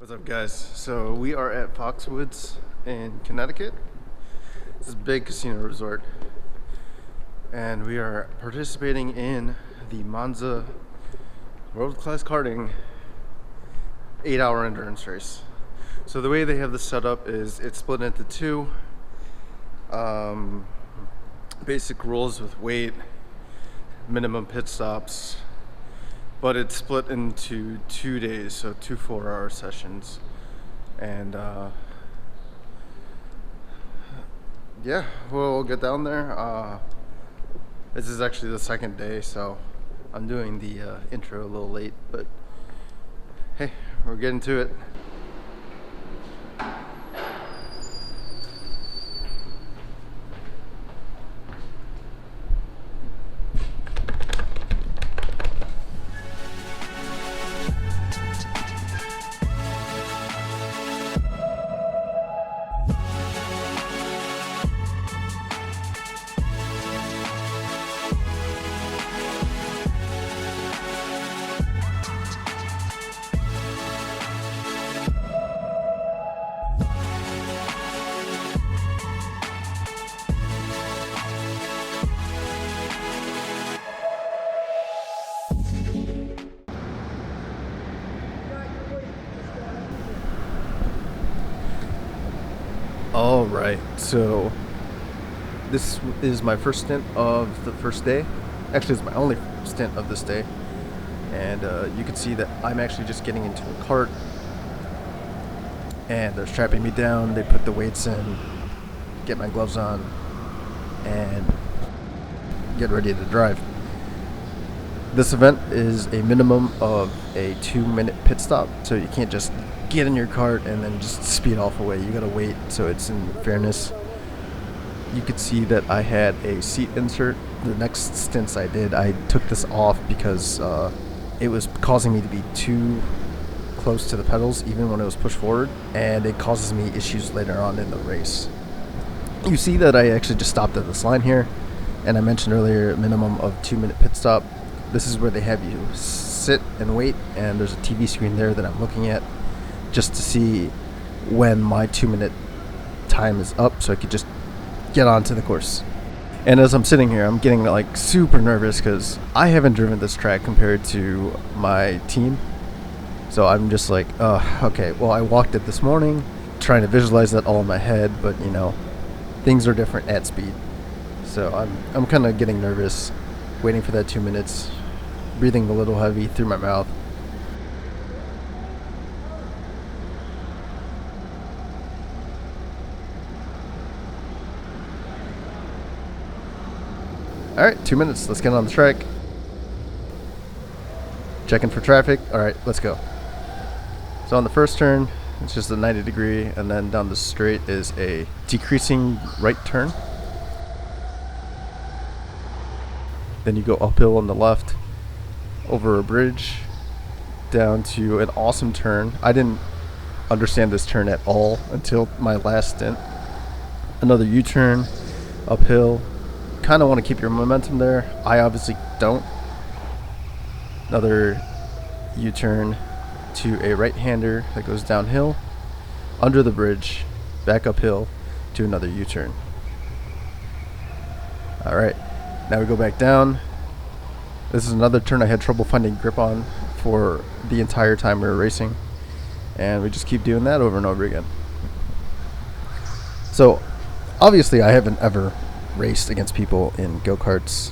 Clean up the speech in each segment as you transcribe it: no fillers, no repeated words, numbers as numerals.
What's up, guys? So we are at Foxwoods in Connecticut. This is a big casino resort, and we are participating in the Monza World Class Karting 8-hour endurance race. So the way they have this set up is it's split into two basic rules with weight, minimum pit stops, but it's split into 2 days, so two 4-hour sessions. And yeah, we'll get down there. This is actually the second day, so I'm doing the intro a little late, but hey, we're getting to it. All right, so this is my first stint of the first day. Actually, it's my only stint of this day, and you can see that I'm actually just getting into a cart, and they're strapping me down. They put the weights in, get my gloves on, and get ready to drive. This event is a minimum of a 2-minute pit stop, so you can't just get in your cart and then just speed off away. You gotta wait, so it's in fairness. You could see that I had a seat insert. The next stints I did, I took this off because it was causing me to be too close to the pedals even when it was pushed forward, and it causes me issues later on in the race. You see that I actually just stopped at this line here, and I mentioned earlier a minimum of 2-minute pit stop. This is where they have you sit and wait, and there's a TV screen there that I'm looking at just to see when my 2-minute time is up, so I could just get onto the course. And as I'm sitting here, I'm getting like super nervous because I haven't driven this track compared to my team. So I'm just like, okay, well, I walked it this morning, trying to visualize that all in my head, but you know, things are different at speed. So I'm kind of getting nervous, waiting for that 2 minutes, breathing a little heavy through my mouth. Alright, 2 minutes. Let's get on the track. Checking for traffic. Alright, let's go. So on the first turn, it's just a 90-degree, and then down the straight is a decreasing right turn. Then you go uphill on the left, over a bridge, down to an awesome turn. I didn't understand this turn at all until my last stint. Another U-turn, uphill. Kind of want to keep your momentum there. I obviously don't. Another U-turn to a right-hander that goes downhill, under the bridge, back uphill to another U-turn. Alright, now we go back down. This is another turn I had trouble finding grip on for the entire time we were racing, and we just keep doing that over and over again. So obviously I haven't ever raced against people in go-karts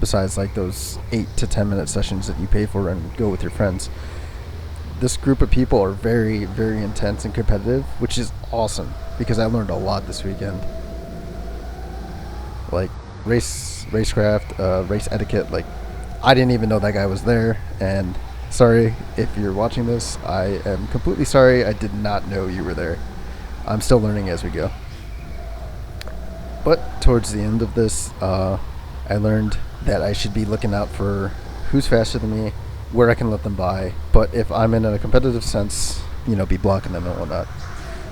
besides like those 8 to 10 minute sessions that you pay for and go with your friends. This group of people are very, very intense and competitive, which is awesome because I learned a lot this weekend. Like racecraft, race etiquette. Like, I didn't even know that guy was there, and sorry if you're watching this. I am completely sorry. I did not know you were there. I'm still learning as we go. But towards the end of this, I learned that I should be looking out for who's faster than me, where I can let them by. But if I'm in a competitive sense, you know, be blocking them and whatnot.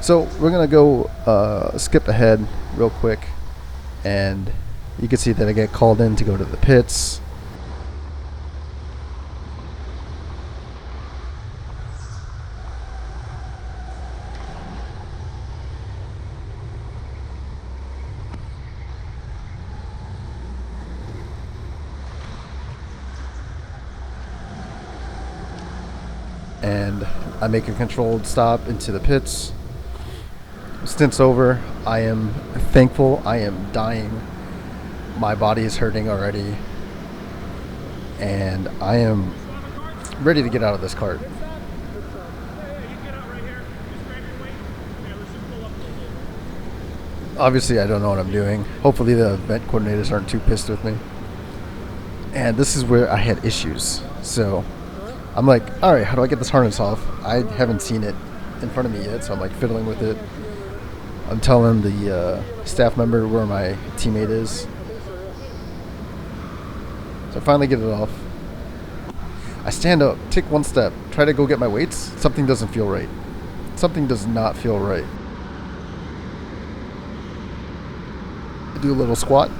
So we're going to go skip ahead real quick. And you can see that I get called in to go to the pits. and I make a controlled stop into the pits. Stint's over. I am thankful. I am dying. My body is hurting already, and I am ready to get out of this kart. Obviously, I don't know what I'm doing. Hopefully the event coordinators aren't too pissed with me. And this is where I had issues. So I'm like, all right, how do I get this harness off? I haven't seen it in front of me yet, so I'm like fiddling with it. I'm telling the staff member where my teammate is. So I finally get it off. I stand up, take one step, try to go get my weights. Something doesn't feel right. Something does not feel right. I do a little squat.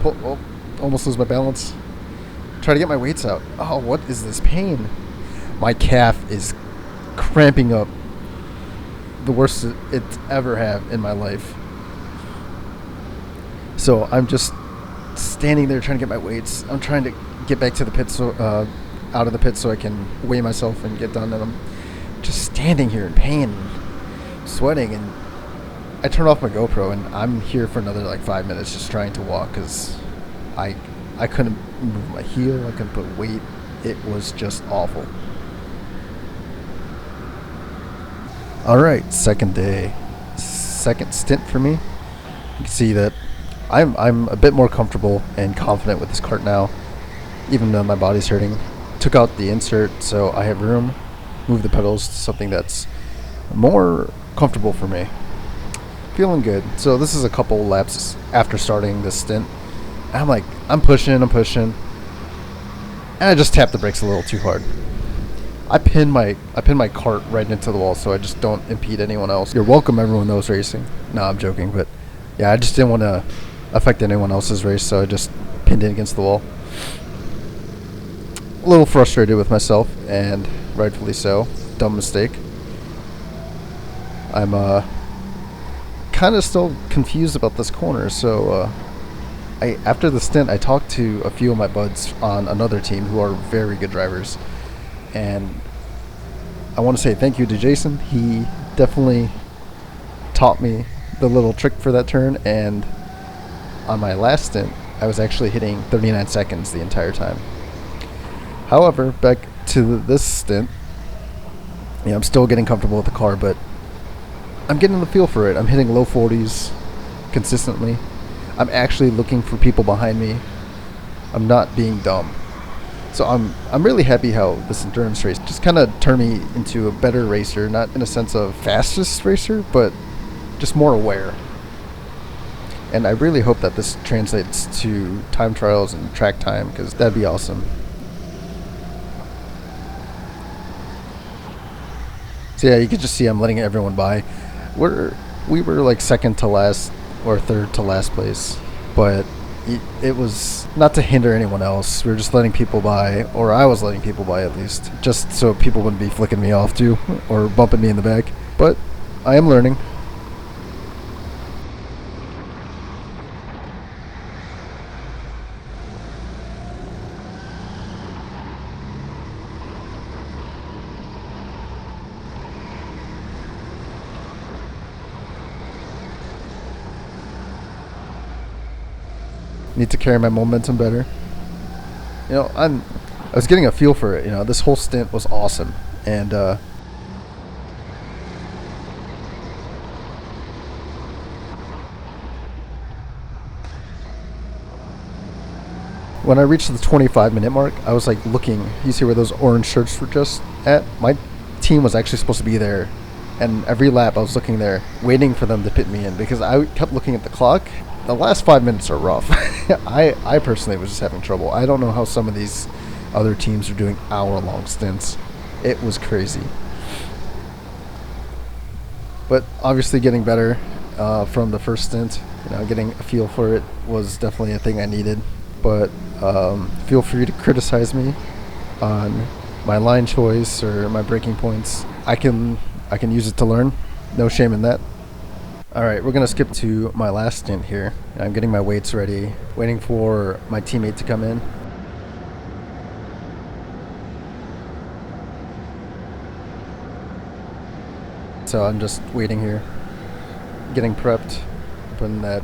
Pull, oh, almost lose my balance. Try to get my weights out. Oh, what is this pain? My calf is cramping up. The worst it's ever have in my life. So I'm just standing there trying to get my weights. I'm trying to get back to the pit, so out of the pit, so I can weigh myself and get done. And I'm just standing here in pain, sweating, and I turn off my GoPro, and I'm here for another like 5 minutes just trying to walk because I couldn't move my heel. I couldn't put weight. It was just awful. All right, second day, second stint for me. You can see that I'm a bit more comfortable and confident with this kart now, even though my body's hurting. Took out the insert, so I have room. Move the pedals to something that's more comfortable for me. Feeling good. So this is a couple laps after starting this stint. I'm pushing, and I just tapped the brakes a little too hard. I pinned my cart right into the wall, so I just don't impede anyone else. You're welcome, everyone that was racing. No, I'm joking, but yeah, I just didn't want to affect anyone else's race, so I just pinned it against the wall. A little frustrated with myself, and rightfully so. Dumb mistake. I'm kind of still confused about this corner, so after the stint, I talked to a few of my buds on another team who are very good drivers, and I want to say thank you to Jason. He definitely taught me the little trick for that turn, and on my last stint, I was actually hitting 39 seconds the entire time. However, back to this stint, I'm still getting comfortable with the car, but I'm getting the feel for it. I'm hitting low 40s consistently. I'm actually looking for people behind me. I'm not being dumb. So I'm really happy how this endurance race just kind of turned me into a better racer, not in a sense of fastest racer, but just more aware. And I really hope that this translates to time trials and track time, because that'd be awesome. So yeah, you can just see I'm letting everyone by. We were like second to last or third to last place, but it was not to hinder anyone else. We were just letting people by, or I was letting people by at least, just so people wouldn't be flicking me off too, or bumping me in the back. But I am learning. Need to carry my momentum better. I was getting a feel for it. This whole stint was awesome, and when I reached the 25-minute mark, I was like looking. You see where those orange shirts were just at? My team was actually supposed to be there, and every lap I was looking there, waiting for them to pit me in, because I kept looking at the clock. The last 5 minutes are rough. I personally was just having trouble. I don't know how some of these other teams are doing hour-long stints. It was crazy. But obviously getting better from the first stint. Getting a feel for it was definitely a thing I needed. But feel free to criticize me on my line choice or my braking points. I can use it to learn. No shame in that. Alright, we're going to skip to my last stint here. I'm getting my weights ready, waiting for my teammate to come in. so I'm just waiting here, getting prepped, putting that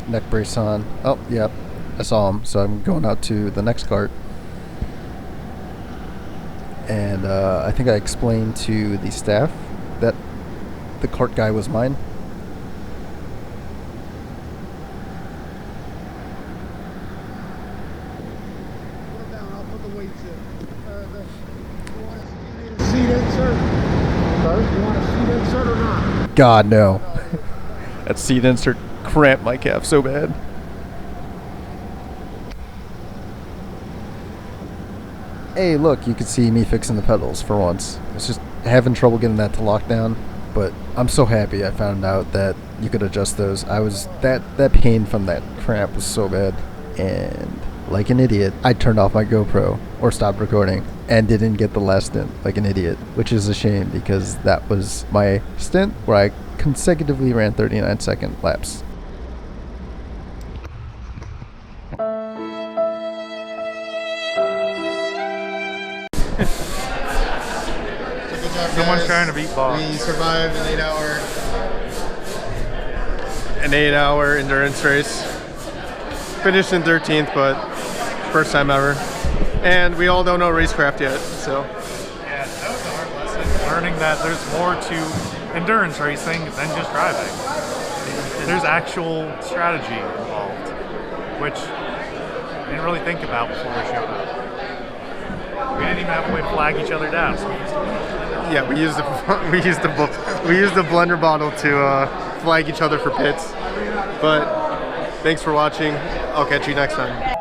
neck brace on. Oh, yep, I saw him, so I'm going out to the next kart. And I think I explained to the staff that the kart guy was mine. I'll put the weights in. You want a seat insert? You want a seat insert or not? God, no. That seat insert cramped my calf so bad. Hey, look, you can see me fixing the pedals for once. It's just having trouble getting that to lock down, but I'm so happy I found out that you could adjust those. That pain from that cramp was so bad, and like an idiot, I turned off my GoPro or stopped recording and didn't get the last stint like an idiot, which is a shame because that was my stint where I consecutively ran 39-second laps. Someone's trying to beat Bob. We survived an 8-hour endurance race. Finished in 13th, but first time ever. And we all don't know racecraft yet, so. Yeah, that was a hard lesson. Learning that there's more to endurance racing than just driving. There's actual strategy involved, which I didn't really think about before we showed up. We didn't even have a way to flag each other down. So yeah, we used the blender bottle to flag each other for pits. But thanks for watching. I'll catch you next time.